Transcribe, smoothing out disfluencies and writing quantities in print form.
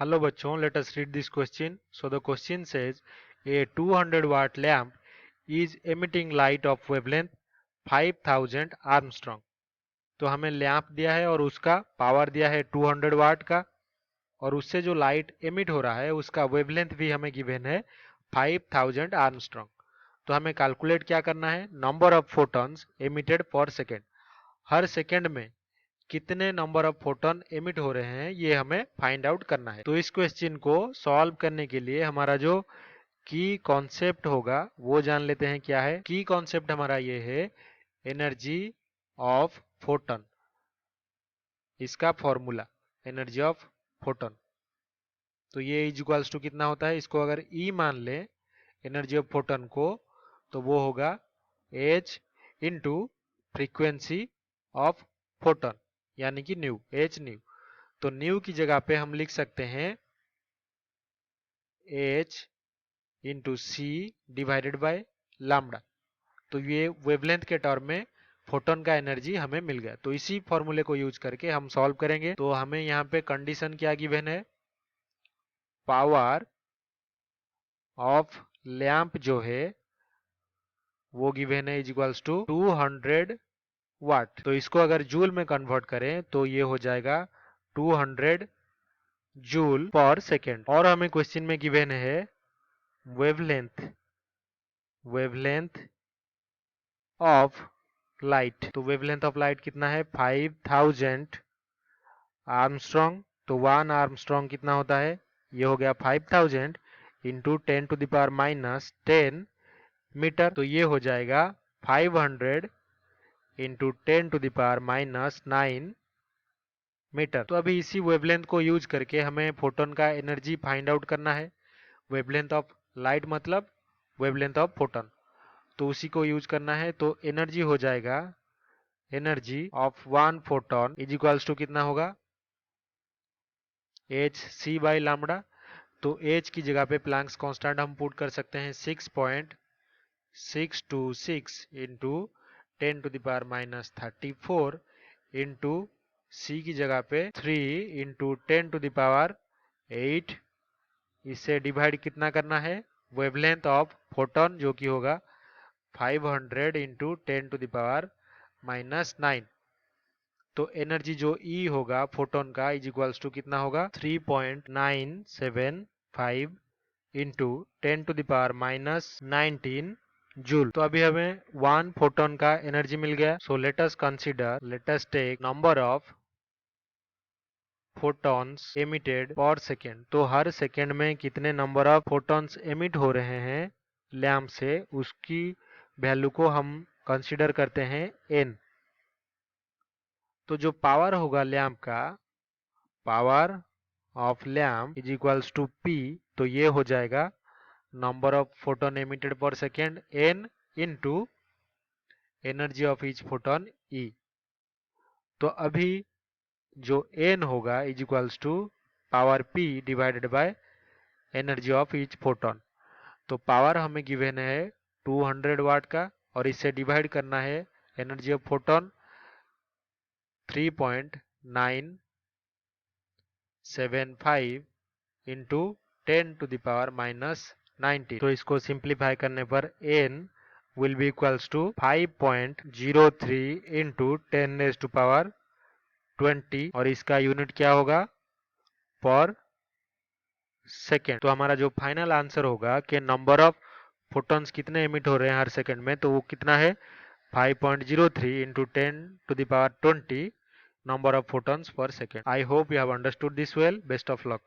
Hello bachon, let us read this question. So the question says a 200 watt lamp is emitting light of wavelength 5000 Armstrong. तो हमें lamp दिया है और उसका power दिया है 200 वाट का और उससे जो लाइट एमिट हो रहा है उसका वेवलेंथ भी हमें गिवन है 5000 आर्मस्ट्रॉन्ग। तो हमें कैलकुलेट क्या करना है, number of photons emitted per second, her second में कितने नंबर ऑफ फोटोन एमिट हो रहे हैं ये हमें फाइंड आउट करना है। तो इस क्वेश्चन को सॉल्व करने के लिए हमारा जो की कॉन्सेप्ट होगा वो जान लेते हैं। क्या है की कॉन्सेप्ट हमारा, ये है एनर्जी ऑफ फोटोन, इसका फॉर्मूला एनर्जी ऑफ फोटोन। तो ये इज इक्वल्स टू कितना होता है, इसको अगर ई मान ले एनर्जी ऑफ फोटोन को तो वो होगा H into frequency of photon यानी कि न्यू, एच न्यू। तो न्यू की जगह पे हम लिख सकते हैं H into C divided by lambda. तो ये वेवलेंथ के टर्म में फोटोन का एनर्जी हमें मिल गया। तो इसी फॉर्मूले को यूज करके हम सॉल्व करेंगे। तो हमें यहाँ पे कंडीशन क्या गिवन है, पावर ऑफ लैंप जो है वो गिवन है इज इक्वल्स टू 200 वाट। तो इसको अगर जूल में कन्वर्ट करें तो ये हो जाएगा 200 जूल पर सेकेंड। और हमें क्वेश्चन में गिवन है वेवलेंथ, वेवलेंथ ऑफ लाइट। तो वेवलेंथ ऑफ लाइट कितना है 5000 आर्मस्ट्रॉन्ग। तो 1 आर्मस्ट्रॉन्ग कितना होता है, ये हो गया 5000 into 10 to the power minus 10 metre. तो ये हो जाएगा 500 into 10 to the power minus 9 metre. तो अभी इसी वेवलेंथ को यूज करके हमें फोटोन का एनर्जी फाइंड आउट करना है। वेवलेंथ ऑफ लाइट मतलब वेवलेंथ ऑफ फोटोन, तो उसी को यूज करना है। तो एनर्जी हो जाएगा energy of one photon is equals to कितना होगा, एच सी बाई लैम्डा। तो एच की जगह पे प्लैंक्स कांस्टेंट हम पुट कर सकते हैं 6.626 into 10 to the power minus 34 into C की जगह पे 3 इंटू 10 टू द पावर 8। इससे डिवाइड कितना करना है, वेवलेंथ ऑफ फोटोन जो कि होगा 500 into 10 to the power minus 9। तो एनर्जी जो ई होगा फोटोन का इज इक्वल्स टू कितना होगा 3.975 into 10 to the power minus 19 joule. तो अभी हमें 1 फोटोन का एनर्जी मिल गया। So let us consider, let us take number of photons emitted per second. तो हर सेकेंड में कितने नंबर ऑफ फोटॉन्स एमिट हो रहे हैं लैंप से, उसकी वैल्यू को हम कंसीडर करते हैं n। तो जो पावर होगा लैंप का, power of lamp is equals to p। तो ये हो जाएगा number of photon emitted per second n into energy of each photon e। तो अभी जो n होगा is equals to power p divided by energy of each photon. तो power हमें गिवन है 200 वाट का और इससे डिवाइड करना है energy of photon 3.975 into 10 to the power minus 19। तो इसको सिंप्लीफाई करने पर n will be equals to 5.03 into 10 raise to power 20 और इसका यूनिट क्या होगा, पर सेकेंड। तो हमारा जो फाइनल आंसर होगा कि नंबर ऑफ फोटॉन्स कितने एमिट हो रहे हैं हर सेकेंड में, तो वो कितना है 5.03 into 10 to the power 20 number of photons per second. I hope you have understood this well. Best of luck.